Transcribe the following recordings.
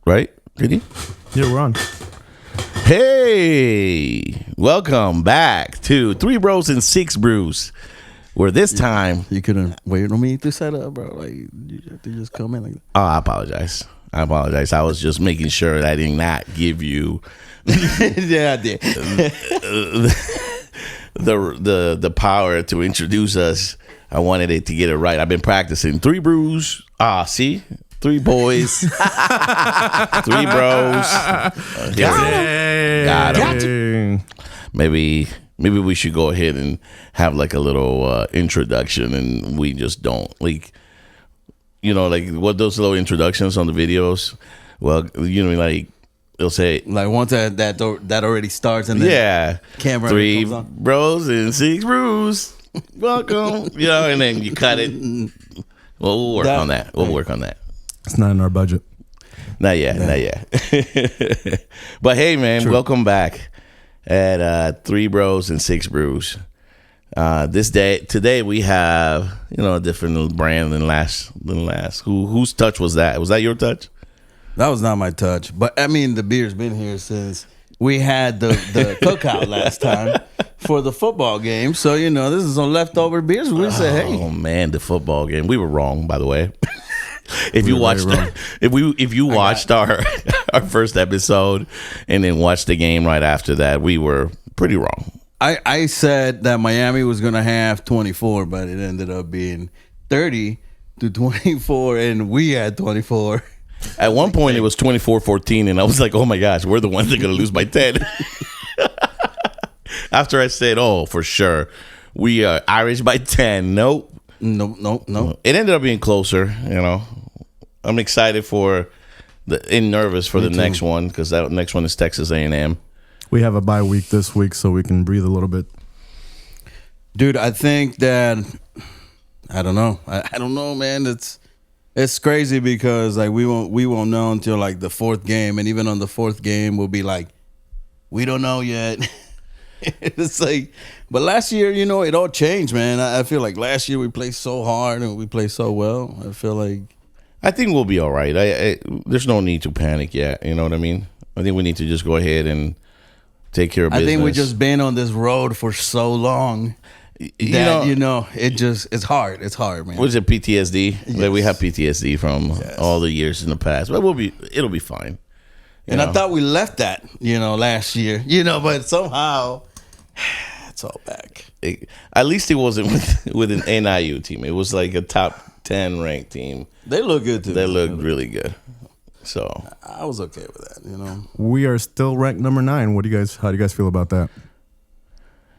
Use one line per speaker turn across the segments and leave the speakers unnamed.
Right? Did he?
Yeah, we're on.
Hey, welcome back to Three Bros and Six Brews. Where this time,
You couldn't wait on me to set up, bro. Like, you have to just come in like that.
oh, I apologize. I was just making sure that I did not give you
Yeah, I did.
the power to introduce us. I wanted it to get it right. I've been practicing. Three brews. See? Three boys. Three bros. Got him. Maybe we should go ahead and have like a little introduction, and we just don't like what those little introductions on the videos. Well, like they'll say
Like once that already starts and then
yeah,
camera
three
comes on.
bros and six brews. Welcome, and then you cut it. Well, we'll work on that. We'll work on that.
It's not in our budget.
Not yet. But hey, man, welcome back at Three Bros and Six Brews. Today we have a different brand than last. Whose touch was that? Was that your touch?
That was not my touch. But I mean, the beer's been here since we had the cookout last time for the football game. So this is some leftover beers. We said, hey,
Oh man, the football game. We were wrong, by the way. If you watched our first episode and then watched the game right after that, we were pretty wrong.
I said that Miami was gonna have 24, but it ended up being 30-24, and we had 24.
At one point, it was 24-14, and I was like, oh my gosh, we're the ones that are going to lose by 10. After I said, oh, for sure, we are Irish by 10. Nope.
No.
It ended up being closer, I'm excited nervous for the next one, because that next one is Texas A&M.
We have a bye week this week, so we can breathe a little bit.
Dude, I think that I don't know. I don't know, man. It's crazy because like we won't know until like the fourth game, and even on the fourth game we'll be like, we don't know yet. It's like, but last year, it all changed, man. I feel like last year we played so hard and we played so well. I feel like
I think we'll be all right. There's no need to panic yet. You know what I mean? I think we need to just go ahead and take care of business.
I think we just been on this road for so long that it's hard. It's hard, man.
What is it, PTSD?
Yes.
Like we have PTSD from all the years in the past, but it'll be fine.
And I thought we left that, last year, but somehow it's all back.
At least it wasn't with an NIU team. It was like a top 10 ranked team.
They look good too.
They looked really good. So
I was okay with that,
We are still ranked number 9. How do you guys feel about that?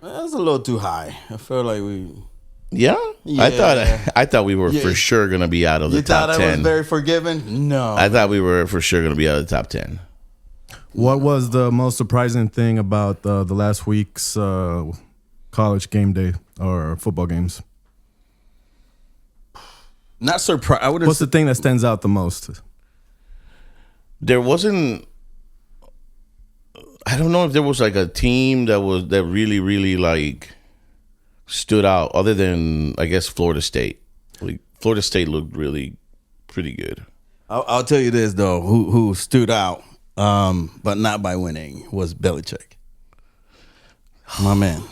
That's a little too high. I feel like we.
Yeah? I thought we were for sure gonna be out of the top 10.
You thought I was very forgiving? No.
I thought we were for sure gonna be out of the top 10.
What was the most surprising thing about the last week's college game day or football games?
Not surprised.
What's the thing that stands out the most?
There wasn't. I don't know if there was like a team that really, really like stood out, other than I guess Florida State. Like Florida State looked really pretty good.
I'll tell you this though, who stood out, but not by winning, was Belichick. My man.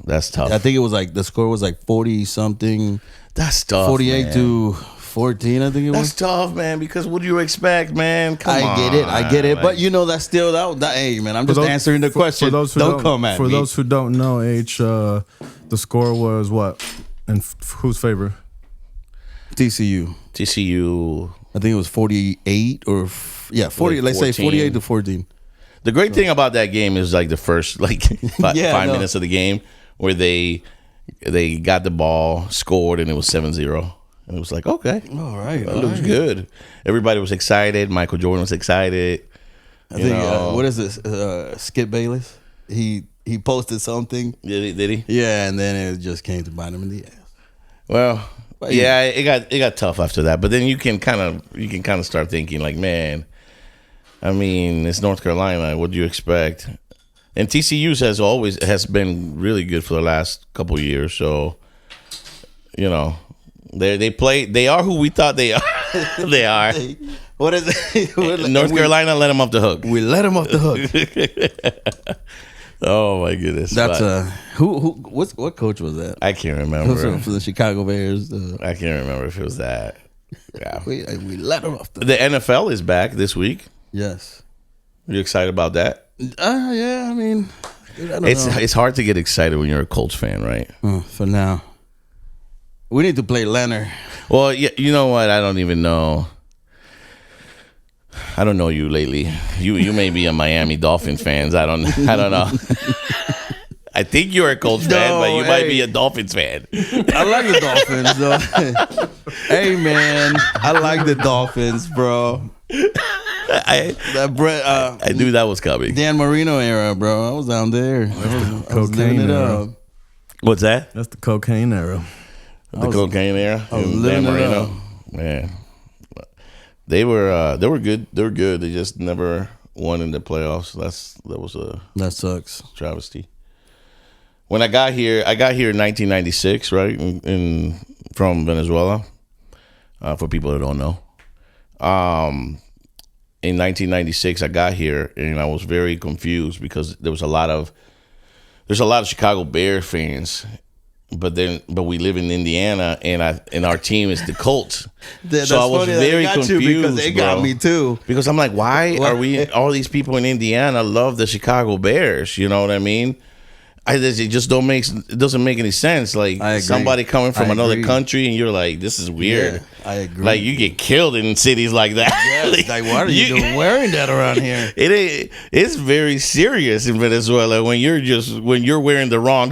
That's tough.
I think it was like the score was like 40 something.
That's tough.
48 to 14, I think it was.
That's tough, man, because what do you expect, man? Come on.
I get it. But that's still that. Hey, man, I'm just answering the question. Don't come at me.
For those who don't know, the score was what? In whose favor?
TCU. I think it was 48 or 40.
Like
let's say 48 to 14.
The great thing about that game is like the first five minutes of the game where they got the ball, scored, and it was 7-0. And it was like, okay,
all right,
that looks good. Everybody was excited. Michael Jordan was excited.
I think what is this? Skip Bayless. He posted something.
Did he?
Yeah, and then it just came to bite him in the ass.
Well, yeah, it got tough after that. But then you can kind of start thinking like, man, I mean, it's North Carolina. What do you expect? And TCU has been really good for the last couple of years. So, They are who we thought they are. They are.
What is it?
North Carolina let him off the hook.
We let him off the hook.
Oh my goodness!
That's what coach was that?
I can't remember.
For the Chicago Bears.
I can't remember if it was that. Yeah.
We let him off the
NFL is back this week.
Yes.
Are you excited about that?
Yeah, I mean, I don't know.
It's hard to get excited when you're a Colts fan, right?
For now. We need to play Leonard.
Well, yeah, you know what? I don't even know. I don't know you lately. You may be a Miami Dolphins fans. I don't know. I think you're a Colts fan, but you might be a Dolphins fan.
I like the Dolphins, though. Hey, man, I like the Dolphins, bro.
I knew that was coming.
Dan Marino era, bro. I was down there. I was living it up.
What's that?
That's the cocaine era.
The cocaine era.
I was living it up.
Man, they were good. They were good. They just never won in the playoffs. That
sucks.
Travesty. When I got here in 1996, right, from Venezuela. For people that don't know, in 1996 I got here and I was very confused because there's a lot of Chicago Bears fans, but we live in Indiana and our team is the Colts. So I was very confused
because they got me too.
Because I'm like, why are we? All these people in Indiana love the Chicago Bears. You know what I mean? It just doesn't make any sense. Like somebody coming from another country and you're like, this is weird.
Yeah, I agree.
Like you get killed in cities like that.
Yes, like what are you doing wearing that around here?
It's very serious in Venezuela when you're wearing the wrong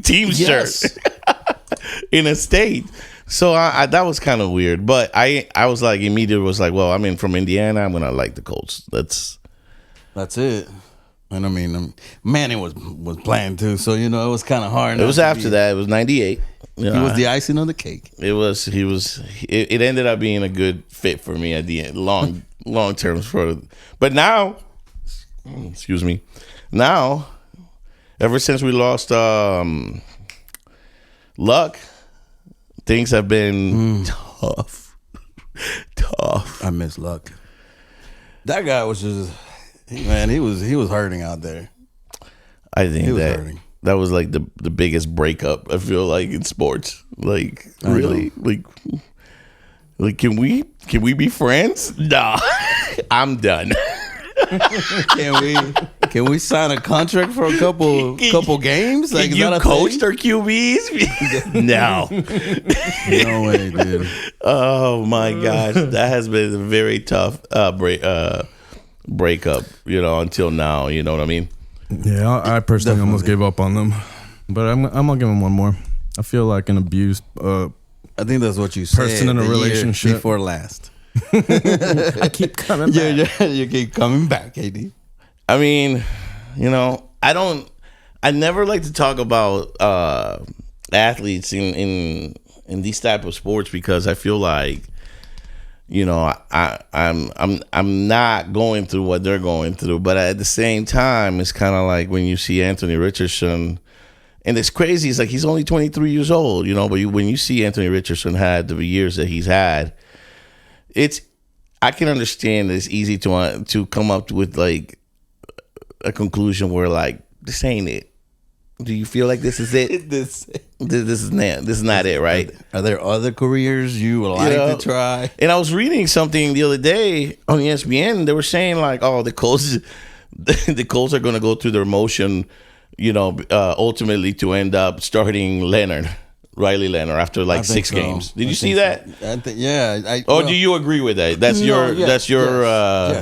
team shirt in a state. So I that was kind of weird. But I was like immediately was like, well, I'm from Indiana. I'm gonna like the Colts. That's
it. And I mean, Manning was playing too, so it was kind of hard.
It was after that. It was 98.
He was the icing on the cake.
It ended up being a good fit for me at the end, long term But now, excuse me, now, ever since we lost Luck, things have been tough.
Tough.
I miss Luck. That guy was just. Man, he was hurting out there.
I think that was like the biggest breakup I feel like in sports. Like really, like can we be friends? Nah, I'm done.
Can we sign a contract for a couple games? Like
can you coached our QBs? No,
no way, dude.
Oh my gosh, that has been a very tough breakup, until now. You know what I mean?
Yeah, I personally almost gave up on them, but I'm gonna give them one more. I feel like an abused
I think that's what you said.
Person in a relationship
before last.
I keep coming back.
Yeah, you keep coming back, KD.
I mean, I never like to talk about athletes in these type of sports because I feel like I'm not going through what they're going through, but at the same time, it's kind of like when you see Anthony Richardson, and it's crazy. It's like he's only 23 years old, but when you see Anthony Richardson had the years that he's had, I can understand that it's easy to come up with like a conclusion where like this ain't it. Do you feel like this is it? This is not it, right?
Are there other careers you would like to try?
And I was reading something the other day on ESPN. They were saying like, oh, the Colts are going to go through their motion, ultimately to end up starting Riley Leonard after like 6 games. Did you see that?
I think, yeah.
Do you agree with that? That's your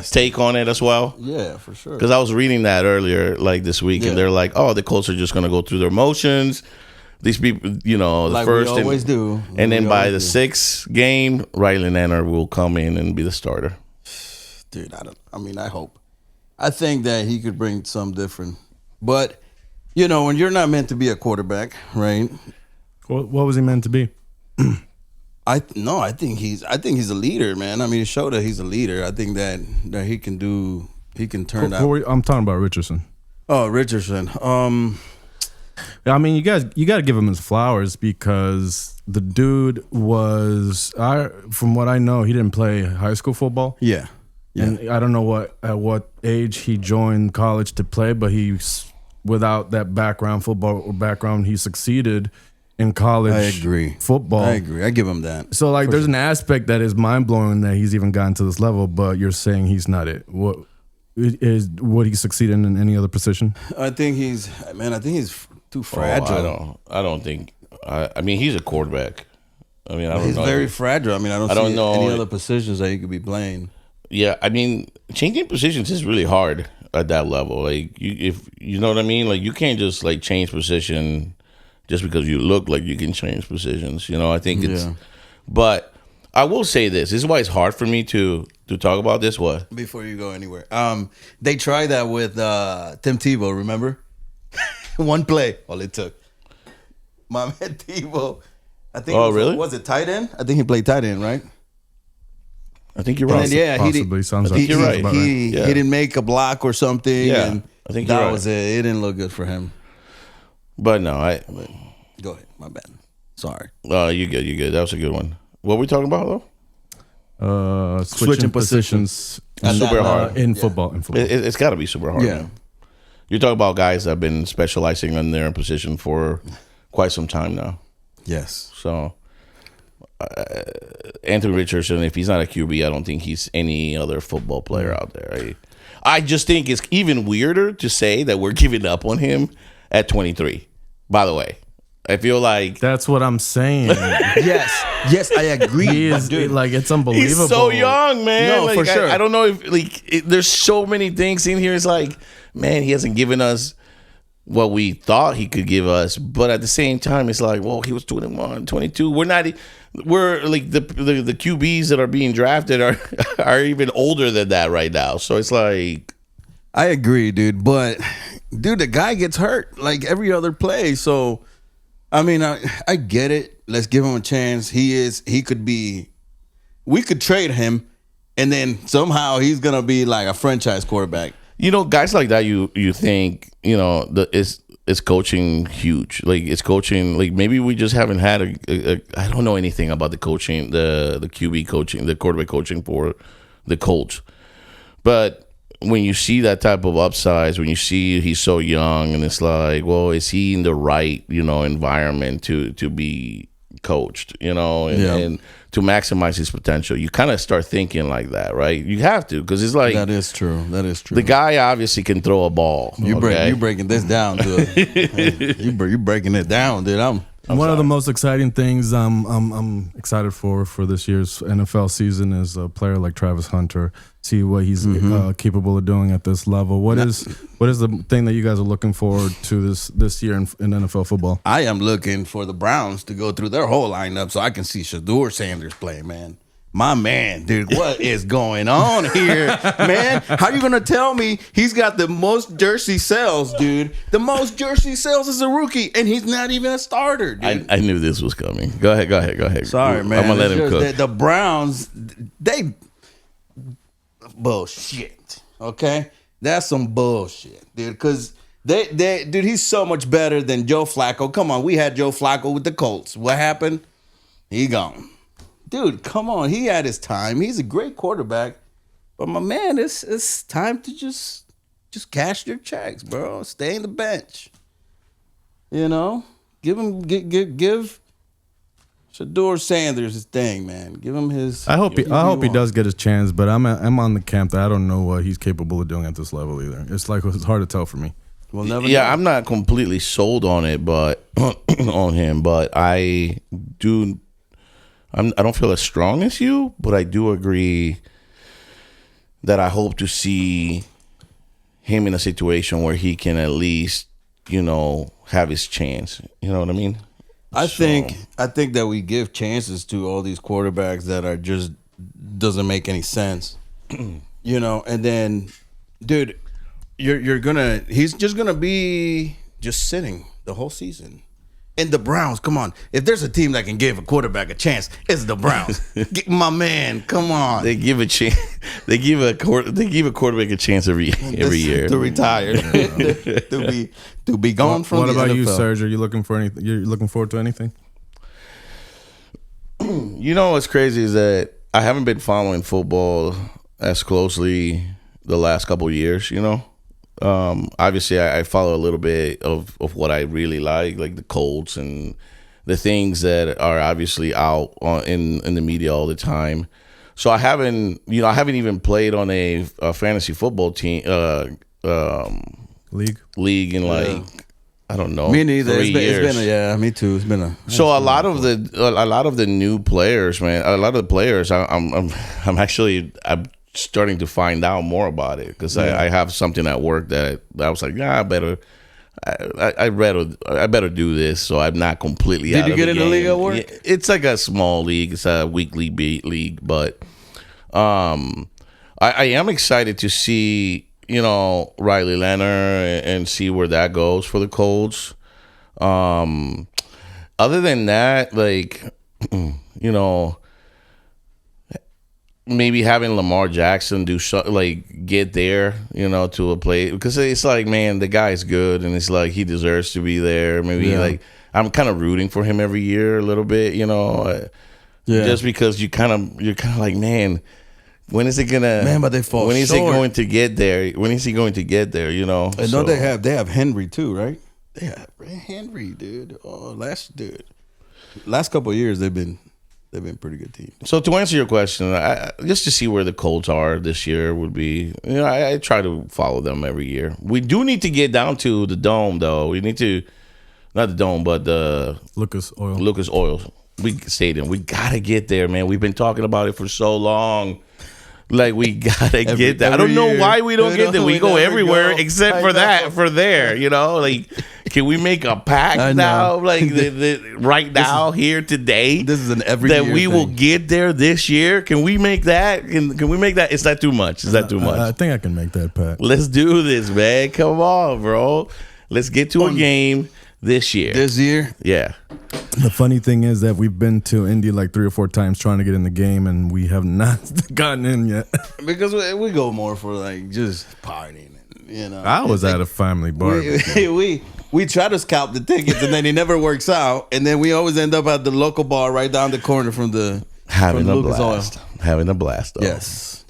take on it as well?
Yeah, for sure.
Because I was reading that earlier, like this week, and they're like, "Oh, the Colts are just going to go through their motions." These people, the
like
first
we always do,
and then by the 6th game, Riley Leonard will come in and be the starter.
Dude, I hope. I think that he could bring something different, but when you're not meant to be a quarterback, right?
What was he meant to be?
I think he's a leader, man. I mean, he showed that he's a leader. I think that he can turn out.
I'm talking about Richardson.
Oh, Richardson.
I mean, you got to give him his flowers because the dude was, from what I know, he didn't play high school football.
Yeah.
And I don't know at what age he joined college to play, but without that football background, he succeeded in college.
I agree.
Football.
I agree. I give him that.
So like, there's an aspect that is mind blowing that he's even gotten to this level, but you're saying he's not it. Would he succeed in any other position?
I think he's too fragile.
I don't think. I mean, he's a quarterback. I mean, I don't
He's
know.
very fragile. I mean, I don't know any other positions that he could be playing.
Yeah, I mean, changing positions is really hard at that level. Like, if you know what I mean, like you can't just like change position just because you look like you can change positions. You know, I think it's.
Yeah.
But I will say this. This is why it's hard for me to talk about this. What?
Before you go anywhere, they tried that with Tim Tebow. Remember, one play, all it took. My man Tebow. I think.
Oh, really?
Was it tight end? I think he played tight end, right?
I think you're
And
right.
then,
Possibly. Sounds like
you're right.
He didn't make a block or something.
Yeah,
and
I think you're
that
right.
was it. It didn't look good for him.
But no,
Go ahead. My bad. Sorry.
you good. You good. That was a good one. What were we talking about though?
Switching positions
It's super hard.
in football.
It's got to be super hard.
Yeah.
Man. You're talking about guys that have been specializing in their position for quite some time now.
Yes.
So, Anthony Richardson, if he's not a QB, I don't think he's any other football player out there. I just think it's even weirder to say that we're giving up on him at 23. By the way, I feel like
That's what I'm saying.
Yes, I agree.
He is
Dude,
like, it's unbelievable.
he's so young, man.
No,
Like,
for sure.
I don't know if there's so many things in here. It's like, man, he hasn't given us what we thought he could give us, but at the same time, it's like, well, he was 21, 22. We're like the QBs that are being drafted are even older than that right now. So it's like,
I agree, dude. But dude, the guy gets hurt like every other play. So I mean, I get it. Let's give him a chance. We could trade him, and then somehow he's gonna be like a franchise quarterback.
you know, guys like that, you think, you know, it's coaching huge. Like, it's coaching, like, maybe we just haven't had I don't know anything about the coaching, the QB coaching, the quarterback coaching for the Colts. But when you see that type of upsides, when you see he's so young, and it's like, well, is he in the right, you know, environment to be coached, you know, and to maximize his potential? You kind of start thinking like that, right? You have to, because it's like,
That is true.
the guy obviously can throw a ball.
You
okay?
breaking this down, dude. you breaking it down, dude.
One of the most exciting things I'm excited for this year's NFL season is a player like Travis Hunter. See what he's capable of doing at this level. What is the thing that you guys are looking forward to this year in NFL football?
I am looking for the Browns to go through their whole lineup so I can see Shedeur Sanders play, man. My man, dude, what is going on here, man? How you gonna tell me he's got the most jersey sales, dude? The most jersey sales as a rookie, and he's not even a starter, dude.
I knew this was coming. Go ahead.
Sorry, man.
I'm gonna let him
It's
cook.
just that the Browns, they bullshit. Okay, that's some bullshit, dude. Because dude, he's so much better than Joe Flacco. Come on, we had Joe Flacco with the Colts. What happened? He gone. Dude, come on. He had his time. He's a great quarterback. But my man, it's time to just cash your checks, bro. Stay in the bench. You know? Give Shedeur Sanders his thing, man. Give him his.
I hope he does get his chance, but I'm on the camp that I don't know what he's capable of doing at this level either. It's hard to tell for me.
We'll never
Yeah,
know.
I'm not completely sold on it, but on him, but I don't feel as strong as you, but I do agree that I hope to see him in a situation where he can at least, you know, have his chance. You know what I mean?
I think that we give chances to all these quarterbacks that are just doesn't make any sense. You know, and then, dude, he's just gonna be just sitting the whole season. And the Browns, come on. If there's a team that can give a quarterback a chance, it's the Browns. My man, come on.
They give a chance. They give a quarterback a chance every year
to retire, to be gone from.
What
the
about
NFL.
you, Serge? Are you looking for anything? You're looking forward to anything?
You know what's crazy is that I haven't been following football as closely the last couple of years. You know. Obviously, I follow a little bit of what I really like the Colts and the things that are obviously out in the media all the time. So I haven't even played on a fantasy football team league in like I don't know.
Me neither.
3 years.
It's been me too. It's been
So a lot of the new players, man. A lot of the players, I'm starting to find out more about it because I have something at work that I was like, I better do this so I'm not completely
Did
out
you
of
get
the
in the
game.
league at work?
Yeah, it's like a small league. It's a weekly league, but I am excited to see Riley Leonard and see where that goes for the Colts. Other than that, like maybe having Lamar Jackson do like get there, to a play because it's like, man, the guy's good and it's like he deserves to be there. Maybe like I'm kind of rooting for him every year a little bit, just because you're kind of like, man, when is it gonna?
Man, but they fall.
When is
short.
he going to get there? When is he going to get there?
And don't they have Henry too, right? They have Henry, dude. Oh, last couple of years they've been pretty good team.
So to answer your question, just to see where the Colts are this year would be, I try to follow them every year. We do need to get down to the Dome, though. We need to, not the Dome, but the
Lucas
Oil Stadium. We gotta get there, man. We've been talking about it for so long. Like we gotta get there. I don't know why we don't get there. We go everywhere except for that. For there, like. Can we make a pact now, like right now, here today?
This is an every
that
year
we
thing.
will get there this year. Can we make that? Can we make that? Is that too much? Is that too much?
I think I can make that pact.
Let's do this, man. Come on, bro. Let's get to a game this year.
This year,
yeah.
The funny thing is that we've been to Indy like 3 or 4 times trying to get in the game, and we have not gotten in yet.
because we go more for like just partying,
I was at a family bar.
We try to scalp the tickets, and then it never works out, and then we always end up at the local bar right down the corner from the
Having a
Lucas
blast.
Oil.
Having a blast, though.
Yes.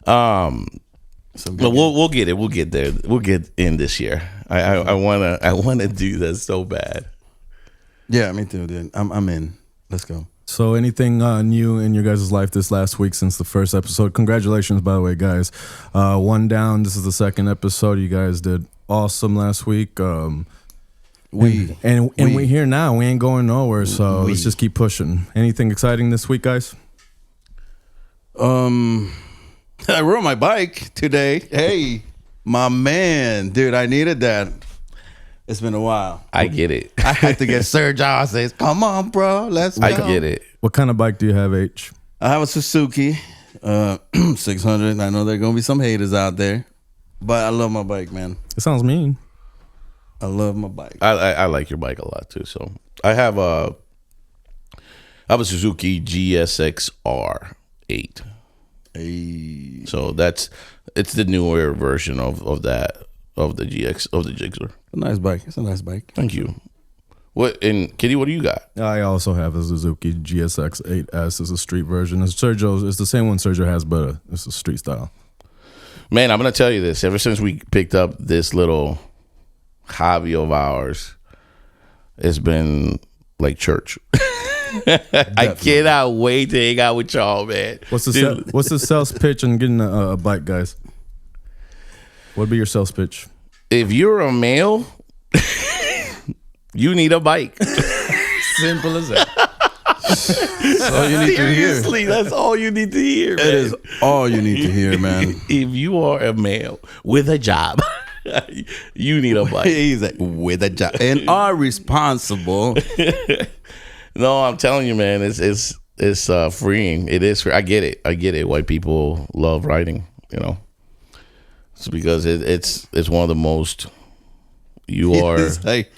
But we'll get it. We'll get there. We'll get in this year. I wanna do that so bad.
Yeah, me too, dude. I'm in. Let's go.
So anything new in your guys' life this last week since the first episode? Congratulations, by the way, guys. 1 down. This is the 2nd episode. You guys did awesome last week. We're here now. We ain't going nowhere. So let's just keep pushing. Anything exciting this week, guys?
I rode my bike today. Hey, my man, dude, I needed that. It's been a while.
I get it.
I had to get Serge on. Says, "Come on, bro, let's go."
I get it.
What kind of bike do you have, H?
I have a Suzuki 600. I know there are gonna be some haters out there, but I love my bike, man.
It sounds mean.
I love my bike.
I like your bike a lot too. So I have a Suzuki GSX R8.
Hey.
So it's the newer version of the Gixxer.
A nice bike. It's a nice bike.
Thank you. And Kitty, what do you got?
I also have a Suzuki GSX 8S. It's a street version. It's the same one Sergio has, but it's a street style.
Man, I'm gonna tell you this. Ever since we picked up this little hobby of ours, it's been like church. I cannot wait to hang out with y'all, man.
What's the sales pitch on getting a bike, guys? What'd be your sales pitch?
If you're a male, you need a bike.
Simple as that.
That's all you need to hear.
Seriously, that's all you need to hear, man.
It is all you need to hear, man.
If you are a male with a job, you need a bike.
He's like, with a job and are responsible.
No, I'm telling you, man, it's freeing. It is. I get it. Why people love riding, It's because it's one of the most. You are.
It's like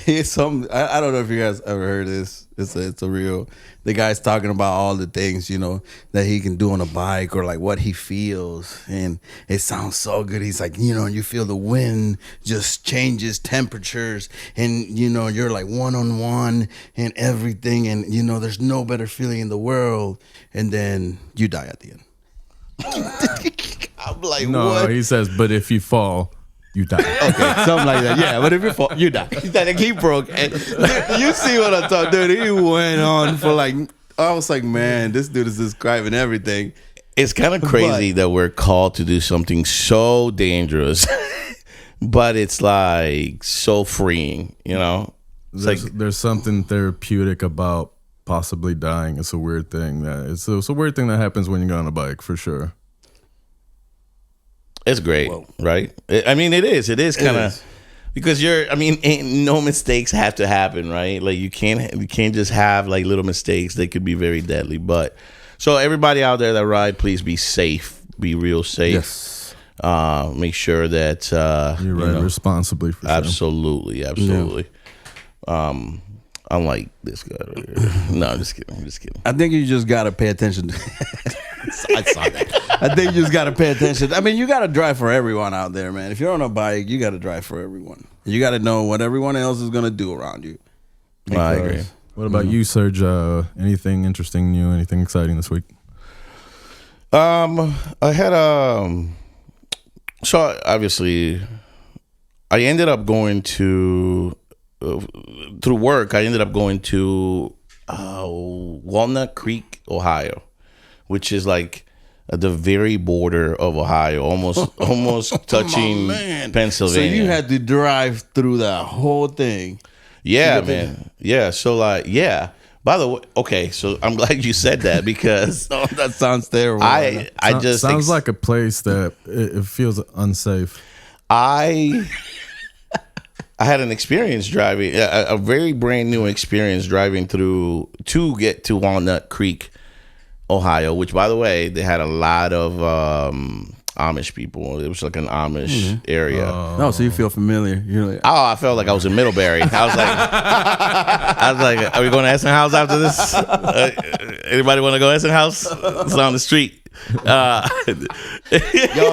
It's I don't know if you guys ever heard this. It's a real. The guy's talking about all the things, you know, that he can do on a bike or like what he feels, and it sounds so good. He's like, you know, you feel the wind just changes temperatures, and you know you're like one-on-one and everything, and you know there's no better feeling in the world, and then you die at the end. I'm like,
No,
what?
he says, but if you fall, you die.
Okay, something like that. Yeah, but if you fall, you die. He broke. And you see what I'm talking, dude? He went on for like. I was like, man, this dude is describing everything.
It's kind of crazy that we're called to do something so dangerous, but it's like so freeing. You know,
There's something therapeutic about possibly dying. It's a weird thing it's a weird thing that happens when you get on a bike, for sure.
It's great, right? I mean, it is. It is kind of because no mistakes have to happen, right? Like you can't just have like little mistakes. They could be very deadly. But so everybody out there that ride, please be safe. Be real safe.
Yes.
Make sure that
You ride responsibly, for sure.
absolutely. Unlike this guy right here. No, I'm just kidding.
I think you just gotta pay attention. I saw that. I think you just gotta pay attention. I mean, you gotta drive for everyone out there, man. If you're on a bike, you gotta drive for everyone. You gotta know what everyone else is gonna do around you.
I agree.
What about you, Serge? Anything interesting new? Anything exciting this week?
I had so obviously I ended up going to through work. I ended up going to Walnut Creek, Ohio, which is like at the very border of Ohio, almost touching Pennsylvania.
So you had to drive through that whole thing.
Yeah, man. Yeah. So like, yeah. By the way, okay. So I'm glad you said that because
That sounds terrible.
I just
sounds like a place that it feels unsafe.
I had an experience driving, a very brand new experience driving through to get to Walnut Creek, Ohio, which, by the way, they had a lot of Amish people. It was like an Amish area.
No, so you feel familiar. You're like,
I felt like I was in Middlebury. I was like, are we going to Essen House after this? Anybody want to go Essen House? It's on the street.
yo,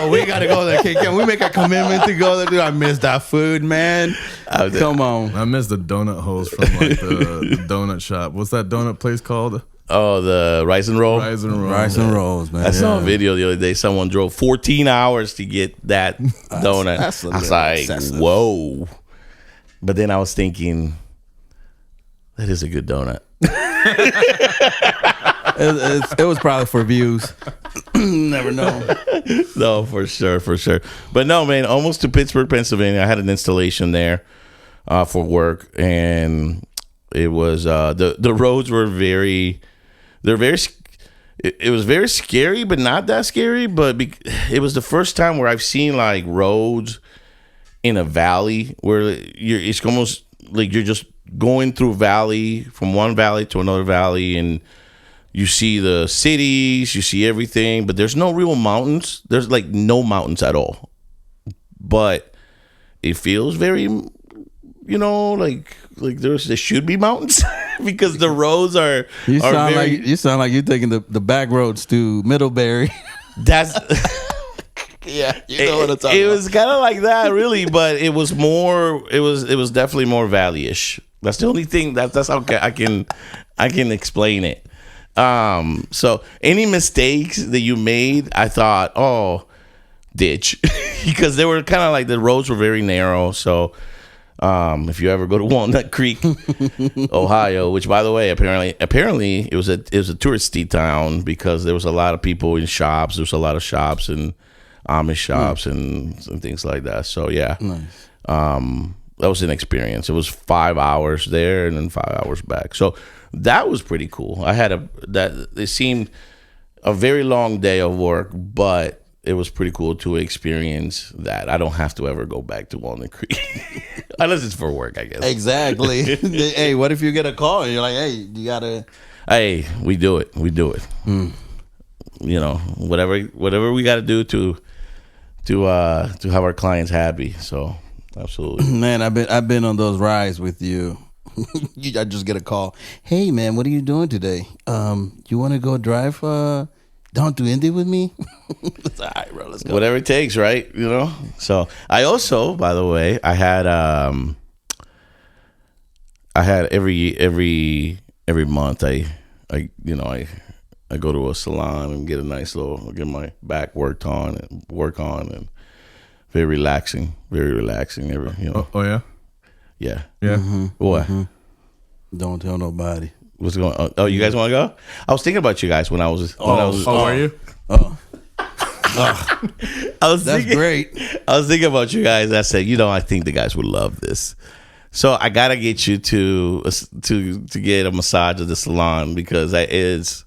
we gotta go there. Can we make a commitment to go there? Dude, I miss that food, man. Come on.
I miss the donut holes from like the donut shop. What's that donut place called?
Oh, the Rice and Roll?
Rice and Roll.
Rice and rolls, man.
I saw a video the other day. Someone drove 14 hours to get that donut.
That's a
I was
little
like,
excessive.
whoa. But then I was thinking, that is a good donut.
It was probably for views. Never know.
No, for sure. But no, man, almost to Pittsburgh, Pennsylvania. I had an installation there for work, and it was the roads were it was very scary, but not that scary. But it was the first time where I've seen like roads in a valley where it's almost like you're just going through valley from one valley to another valley, and you see the cities, you see everything, but there's no real mountains. There's like no mountains at all. But it feels very, you know, like there should be mountains because the roads are.
You sound like you're taking the back roads to Middlebury.
That's
Yeah, you know what I'm talking
it
about.
was kind of like that, really, but it was more. It was definitely more valley-ish. That's the only thing that's how I can explain it. So any mistakes that you made, I thought, oh, ditch, because they were kind of like the roads were very narrow. So if you ever go to Walnut Creek, Ohio, which by the way, apparently it was a touristy town because there was a lot of people in shops. There was a lot of shops and Amish shops and things like that. So yeah,
Nice.
that was an experience. It was 5 hours there and then 5 hours back. So that was pretty cool. It seemed a very long day of work, but it was pretty cool to experience that. I don't have to ever go back to Walnut Creek unless it's for work, I guess.
Exactly. Hey, what if you get a call and you're like, hey, you gotta.
Hey, we do it. You know, whatever we got to do to have our clients happy. So Absolutely.
Man, I've been on those rides with you. I just get a call. Hey, man, what are you doing today? You want to go drive down to Indy with me? It's all right, bro. Let's go.
Whatever it takes, right? You know. So I also, by the way, I had every month I go to a salon and get a nice little get my back work on and very relaxing.
Oh yeah.
Yeah.
Yeah.
What?
Don't tell nobody.
What's going on? Oh, you guys want to go? I was thinking about you guys when I was.
Were you?
Oh,
I was
that's
thinking,
great.
I was thinking about you guys. I said, I think the guys would love this. So I gotta get you to get a massage at the salon because it is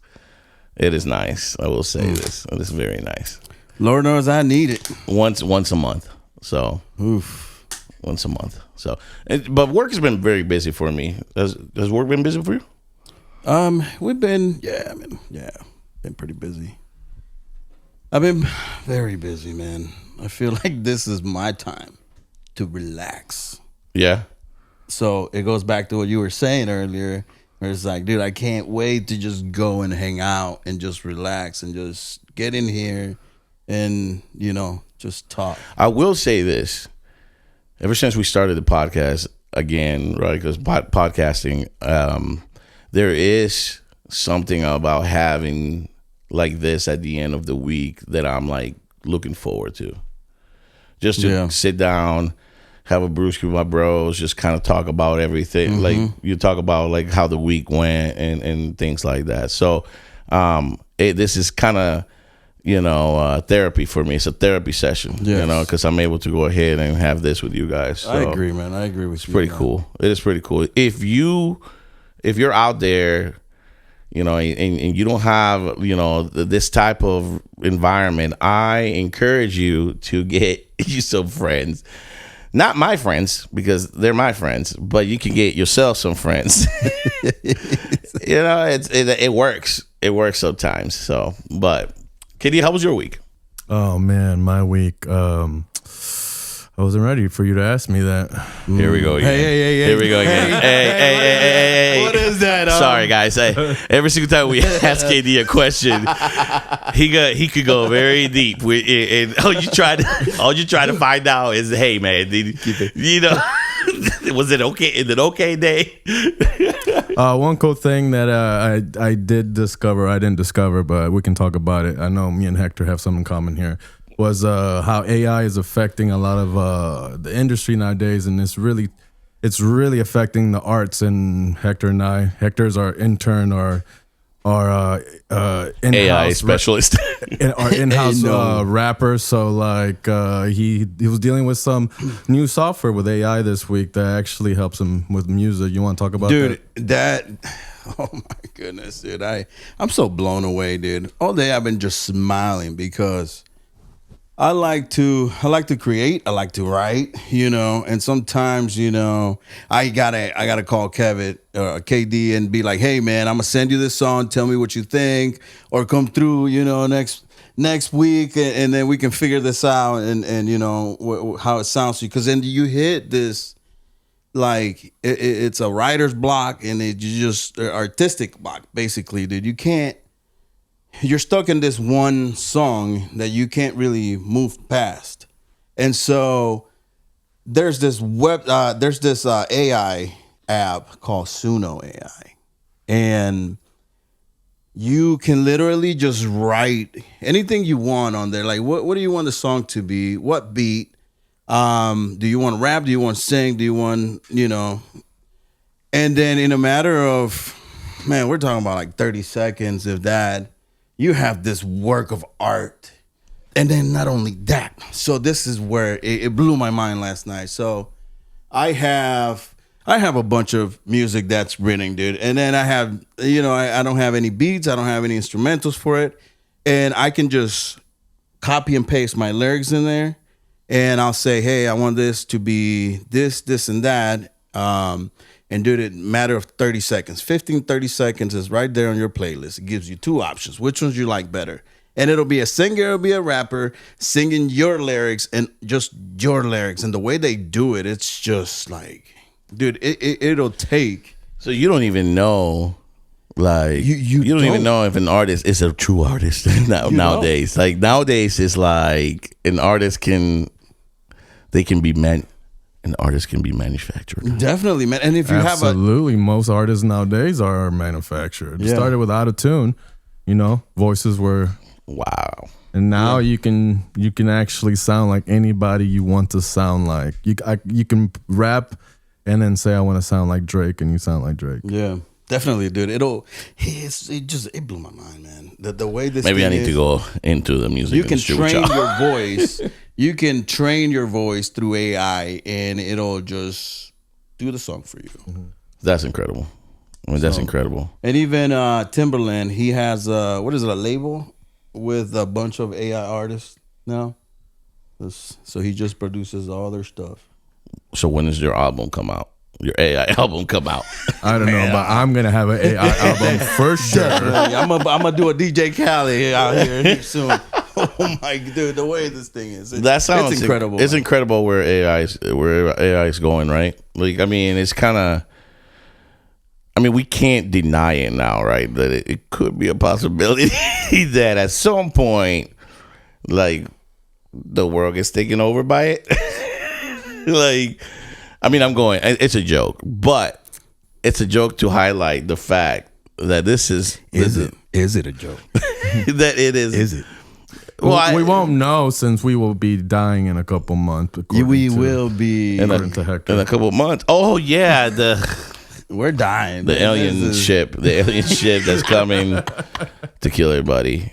nice. I will say this. It is very nice.
Lord knows I need it.
Once a month. So
Oof.
once a month. So, but work has been very busy for me. Has work been busy for you?
We've been been pretty busy. I've been very busy, man. I feel like this is my time to relax.
Yeah.
So it goes back to what you were saying earlier, where it's like, dude, I can't wait to just go and hang out and just relax and just get in here and, just talk.
I will say this. Ever since we started the podcast again, right? Because podcasting, there is something about having like this at the end of the week that I'm like looking forward to. Just to sit down, have a brewski with my bros, just kind of talk about everything.
Mm-hmm.
Like you talk about like how the week went and things like that. So this is kind of therapy for me. It's a therapy session, because I'm able to go ahead and have this with you guys. So
I agree, man. I agree with you.
It's pretty cool. It is pretty cool. If you're out there, and you don't have, this type of environment, I encourage you to get you some friends. Not my friends, because they're my friends, but you can get yourself some friends. It works. It works sometimes. So, but Kitty, how was your week?
Oh man, my week. I wasn't ready for you to ask me that.
Here we go again.
Hey.
Here we go again. Hey.
What is that?
Sorry, guys. Hey, every single time we ask KD a question, he could go very deep. And all you try to find out is, hey, man, was it okay? Is it okay day?
One cool thing that I didn't discover, but we can talk about it. I know me and Hector have something in common here. Was how AI is affecting a lot of the industry nowadays, and it's really affecting the arts. And Hector's our intern, our in-house
AI specialist,
our in-house rapper. So like he was dealing with some new software with AI this week that actually helps him with music. You want to talk about
that? Oh my goodness, dude! I'm so blown away, dude. All day I've been just smiling because I like to create. I like to write, and sometimes, I gotta call Kevin or KD and be like, hey man, I'm gonna send you this song. Tell me what you think, or come through, next week, and then we can figure this out and how it sounds to you. Because then you hit this, like it's a writer's block and you just artistic block basically, dude. You're stuck in this one song that you can't really move past. And so there's this AI app called Suno AI. And you can literally just write anything you want on there. Like, what do you want the song to be? What beat? Do you want to rap? Do you want to sing? Do you want, And then in a matter of, man, we're talking about like 30 seconds, if that, you have this work of art. And then not only that, so this is where it blew my mind last night. So I have a bunch of music that's written, dude. And then I have, I don't have any beats. I don't have any instrumentals for it. And I can just copy and paste my lyrics in there. And I'll say, hey, I want this to be this, and that. And do it in a matter of 30 seconds. 30 seconds is right there on your playlist. It gives you two options. Which ones you like better? and it'll be a singer, it'll be a rapper singing your lyrics and just your lyrics, and the way they do it, it's just like, dude, it'll take.
So you don't even know, like you don't even know if an artist is a true artist nowadays. Like nowadays, it's like an artist can be an artist can be manufactured.
Definitely, man. And if you
absolutely, most artists nowadays are manufactured. It started with Auto-Tune, voices were
wow.
And now you can actually sound like anybody you want to sound like. You can rap and then say I want to sound like Drake, and you sound like Drake.
Yeah, definitely, dude. It blew my mind, man. The way this
maybe I need to go into the music.
You can train your voice. You can train your voice through AI, and it'll just do the song for you.
Mm-hmm. That's incredible. I mean, that's incredible.
And even Timberland, he has a label with a bunch of AI artists now. So he just produces all their stuff.
So when does your album come out? Your AI album come out?
I don't know, but I'm gonna have an AI album for sure.
I'm gonna do a DJ Khaled out here soon. Oh my dude, the way this thing is, it's incredible.
It's incredible where AI is going, right? Like, I mean, it's kind of. I mean, we can't deny it now, right? That it could be a possibility that at some point, like, the world gets taken over by it. Like, I mean, it's a joke, but it's a joke to highlight the fact that this is.
Is it a joke?
That it is.
Is it?
Well, we won't know since we will be dying in a couple months.
We will be
in a couple months. Oh yeah,
we're dying.
The alien ship that's coming to kill everybody.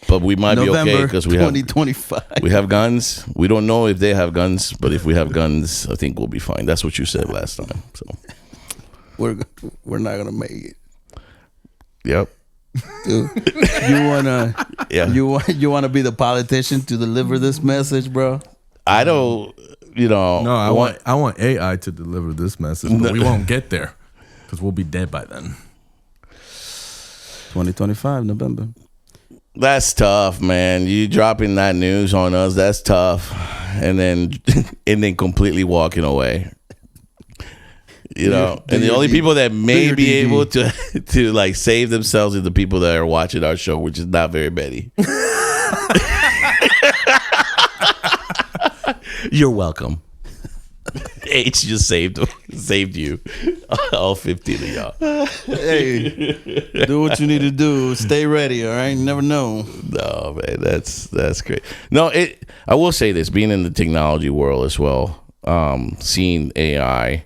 But we might be okay because we have 2025. We have guns. We don't know if they have guns, but if we have guns, I think we'll be fine. That's what you said last time. So
we're not gonna make it.
Yep.
Dude, you wanna be the politician to deliver this message, bro?
I don't.
No, I want AI to deliver this message, but we won't get there because we'll be dead by then.
2025 November.
That's tough, man. You dropping that news on us, that's tough. And then completely walking away. And the only people that may be able to like save themselves is the people that are watching our show, which is not very many. You're welcome. H just saved you. All 15 of y'all.
Hey, do what you need to do. Stay ready, all right? You never know.
No, man, that's great. No, I will say this, being in the technology world as well, seeing AI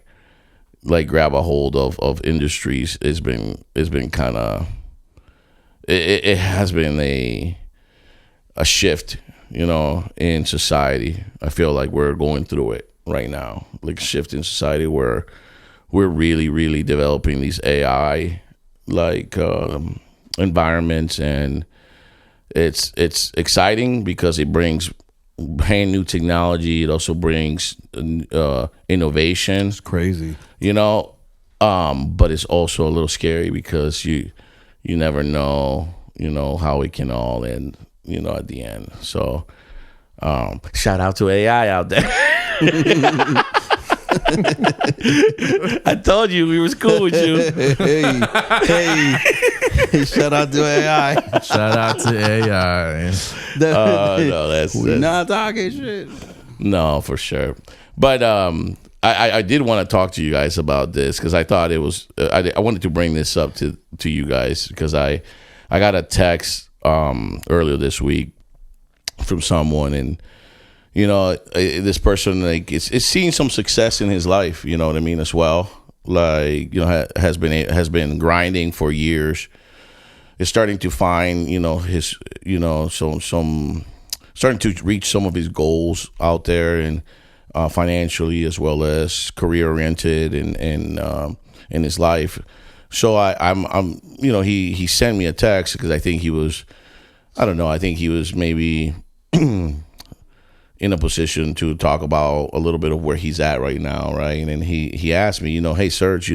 like grab a hold of industries has been kind of it has been a shift, in society. I feel like we're going through it right now, like a shift in society where we're really, really developing these AI like environments, and it's exciting because it brings brand new technology. It also brings innovation.
It's crazy,
but it's also a little scary because you never know, how it can all end, at the end. So shout out to AI out there. I told you we was cool with you.
Hey, shout out to AI.
Shout out to AI.
No,
we're not talking shit.
No, for sure. But I did want to talk to you guys about this because I thought it was. I wanted to bring this up to you guys because I got a text earlier this week from someone, and this person like is seeing some success in his life. You know what I mean, as well. Like has been grinding for years. Is starting to find his some starting to reach some of his goals out there, and financially as well as career oriented and in his life. So I'm he sent me a text because I think he was maybe in a position to talk about a little bit of where he's at right now, right? And he asked me, hey Serge,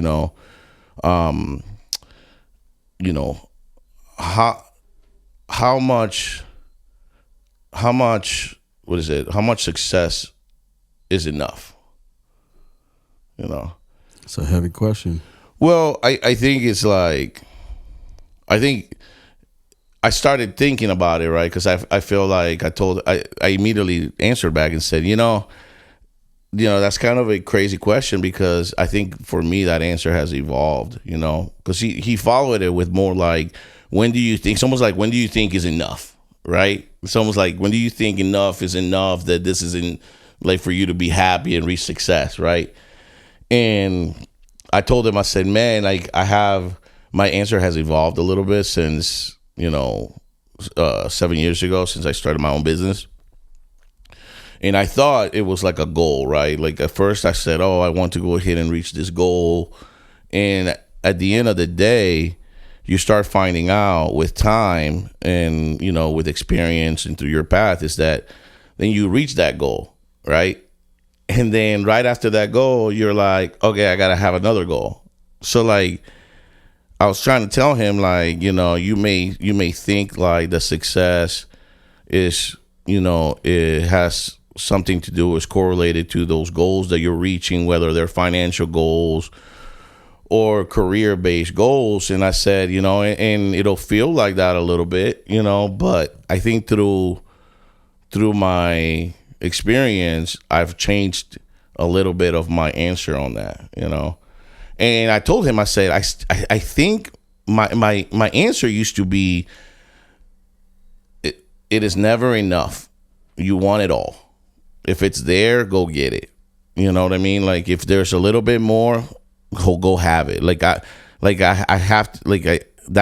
how much what is it? How much success is enough? You know.
It's a heavy question.
Well, I think it's like, I think I started thinking about it, right? Because I feel like I immediately answered back and said, that's kind of a crazy question, because I think for me that answer has evolved, because he followed it with more like, when do you think, it's almost like, when do you think is enough, right? It's almost like, when do you think enough is enough, that this isn't like for you to be happy and reach success, right? And I told him, I said, man, like my answer has evolved a little bit since, 7 years ago, since I started my own business. And I thought it was like a goal, right? Like at first I said, I want to go ahead and reach this goal. And at the end of the day, you start finding out with time and, with experience and through your path, is that then you reach that goal, right? And then right after that goal, you're like, okay, I got to have another goal. So like, I was trying to tell him, like, you may think like the success is, it has something to do, is correlated to those goals that you're reaching, whether they're financial goals or career-based goals. And I said, and it'll feel like that a little bit, but I think through my experience, I've changed a little bit of my answer on that, And I told him, I said, I think my answer used to be, it is never enough. You want it all. If it's there, go get it. You know what I mean? Like if there's a little bit more, go have it. That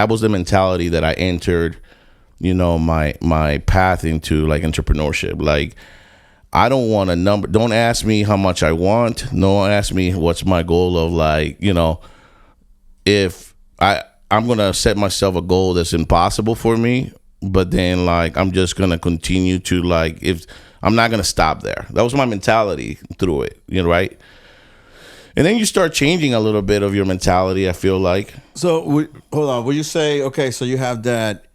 was the mentality that I entered, my path into like entrepreneurship. Like, I don't want a number. Don't ask me how much I want. Don't ask me what's my goal of, like, if I'm going to set myself a goal that's impossible for me, but then like, I'm just going to continue to like, if I'm not going to stop there. That was my mentality through it, right? And then you start changing a little bit of your mentality, I feel like.
So hold on. Will you say, okay, so you have that,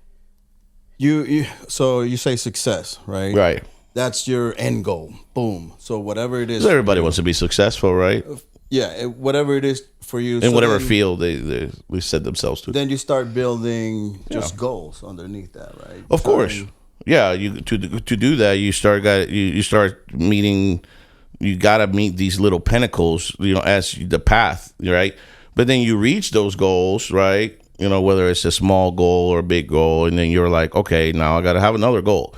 so you say success, right?
Right.
That's your end goal. Boom. So whatever it is.
Because everybody wants to be successful, right?
Yeah, whatever it is for you.
In whatever field they set themselves to.
Then you start building just goals underneath that, right?
Of course. Yeah, you to do that, you start meeting. You got to meet these little pinnacles, as the path, right? But then you reach those goals, right? Whether it's a small goal or a big goal, and then you're like, okay, now I got to have another goal.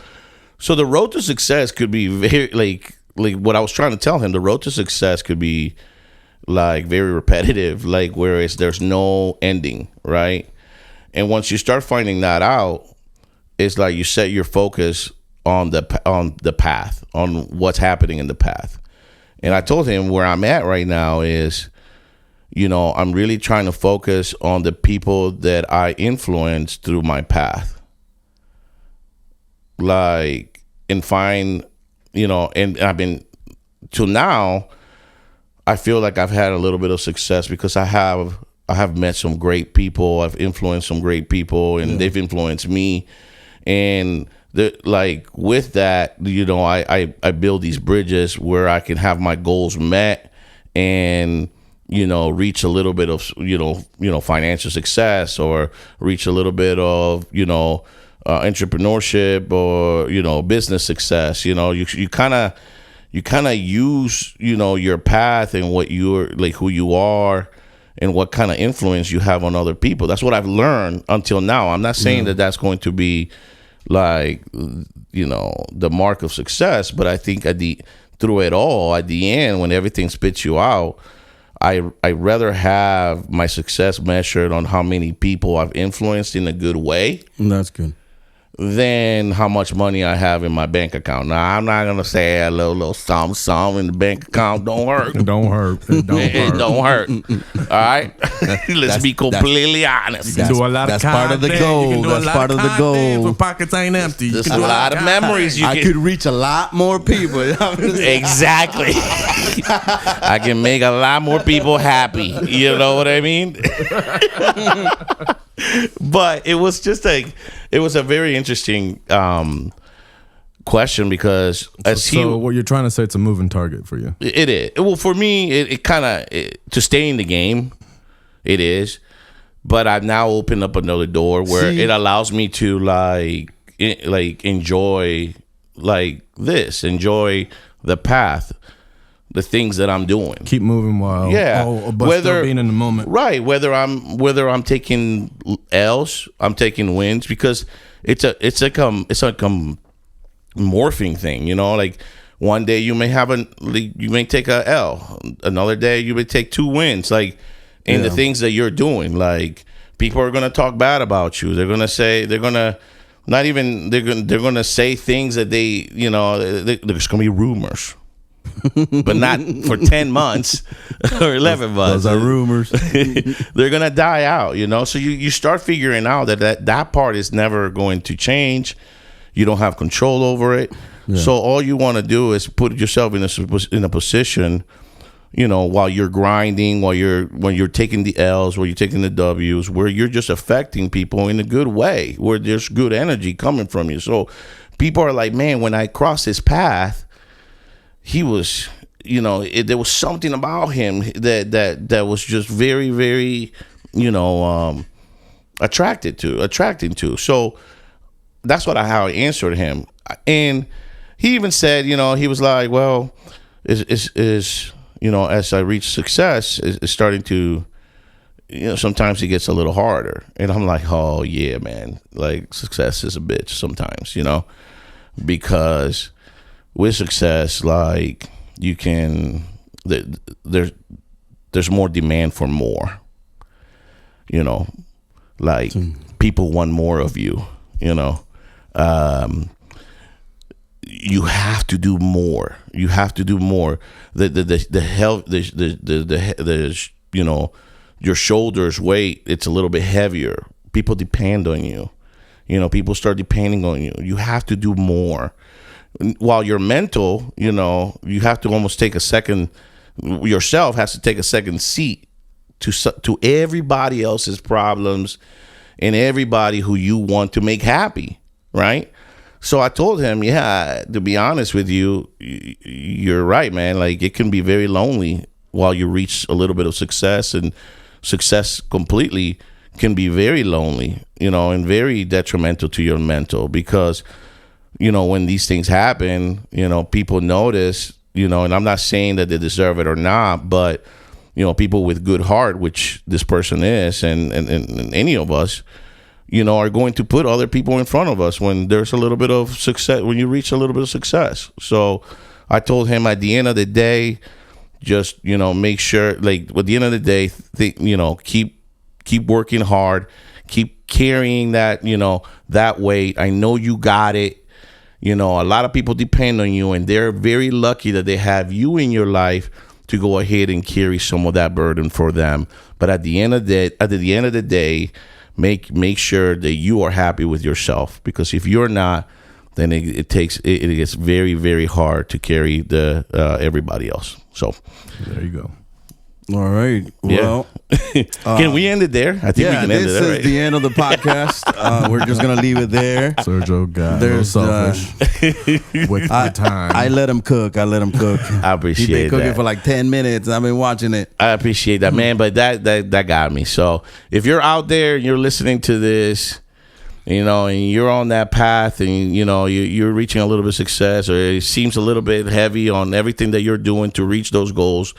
So the road to success could be very like what I was trying to tell him. The road to success could be like very repetitive, like whereas there's no ending, right? And once you start finding that out, it's like you set your focus on the path, on what's happening in the path. And I told him where I'm at right now is, I'm really trying to focus on the people that I influence through my path. Like, and find, and I've been, till now, I feel like I've had a little bit of success because I have met some great people. I've influenced some great people, and they've influenced me. And with that, I build these bridges where I can have my goals met and, reach a little bit of, financial success, or reach a little bit of, entrepreneurship, or, business success. You kind of use, your path and what you're like, who you are, and what kind of influence you have on other people. That's what I've learned until now. I'm not saying that that's going to be like, the mark of success, but I think through it all, at the end, when everything spits you out, I rather have my success measured on how many people I've influenced in a good way.
That's good.
Than how much money I have in my bank account. Now, I'm not gonna say a little some in the bank account don't hurt.
It don't hurt. It
don't hurt. All right, let's be completely honest.
That's
part of the goal. That's part of the goal.
If pockets ain't empty.
There's a lot of memories.
I could reach a lot more people.
Exactly. I can make a lot more people happy. You know what I mean? But it was just like, it was a very interesting question because
so what you're trying to say, it's a moving target for you.
It is. Well, for me, it kind of, to stay in the game, it is. But I've now opened up another door where it allows me to like enjoy enjoy the path, the things that I'm doing.
Keep moving while but still being in the moment.
Right. Whether I'm taking L's, I'm taking wins, because it's a morphing thing, you know. Like one day you may take a L, another day you may take 2 wins, like in the things that you're doing. Like people are gonna talk bad about you. They're gonna say they're gonna say things that they, you know, there's gonna be rumors. But not for 10 months or 11 months.
Those are rumors.
They're gonna die out, you know. So you start figuring out that part is never going to change. You don't have control over it. Yeah. So all you want to do is put yourself in a position, you know, while you're grinding, when you're taking the L's, while you're taking the W's, where you're just affecting people in a good way, where there's good energy coming from you. So people are like, man, when I crossed his path, he was, you know, there was something about him that was just very, very, you know, attracting to. So that's how I answered him. And he even said, you know, he was like, well, is you know, as I reach success, it's starting to, you know, sometimes it gets a little harder. And I'm like, oh yeah, man, like success is a bitch sometimes, you know, because with success, like you can, there's more demand for more, you know, like people want more of you, you know. You have to do more. You have to do more. The health, the you know, your shoulders weight, it's a little bit heavier. People depend on you. You know, people start depending on you. You have to do more. While you're mental, you know, you have to almost take a second. Yourself has to take a second seat to everybody else's problems and everybody who you want to make happy, right? So I told him, yeah, to be honest with you, you're right, man. Like it can be very lonely while you reach a little bit of success, and success completely can be very lonely, you know, and very detrimental to your mental, because, you know, when these things happen, you know, people notice, you know, and I'm not saying that they deserve it or not, but, you know, people with good heart, which this person is, and any of us, you know, are going to put other people in front of us when there's a little bit of success, when you reach a little bit of success. So I told him at the end of the day, just, you know, make sure, like at the end of the day, you know, keep working hard, keep carrying that, you know, that weight. I know you got it. You know, a lot of people depend on you, and they're very lucky that they have you in your life to go ahead and carry some of that burden for them. But at the end of the day, make sure that you are happy with yourself, because if you're not, then it gets very, very hard to carry the everybody else. So
there you go.
All right. Well,
can we end it there? I think we can end it there.
This is the end of the podcast. We're just gonna leave it there.
Sergio got selfish with the time.
I let him cook.
I appreciate
He's been cooking
that.
for like 10 minutes. I've been watching it.
I appreciate that, man. But that got me. So if you're out there and you're listening to this, you know, and you're on that path, and you know you're reaching a little bit of success, or it seems a little bit heavy on everything that you're doing to reach those goals,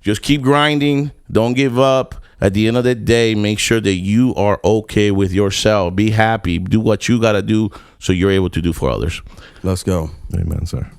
just keep grinding. Don't give up. At the end of the day, make sure that you are okay with yourself. Be happy. Do what you got to do so you're able to do for others.
Let's go.
Amen, sir.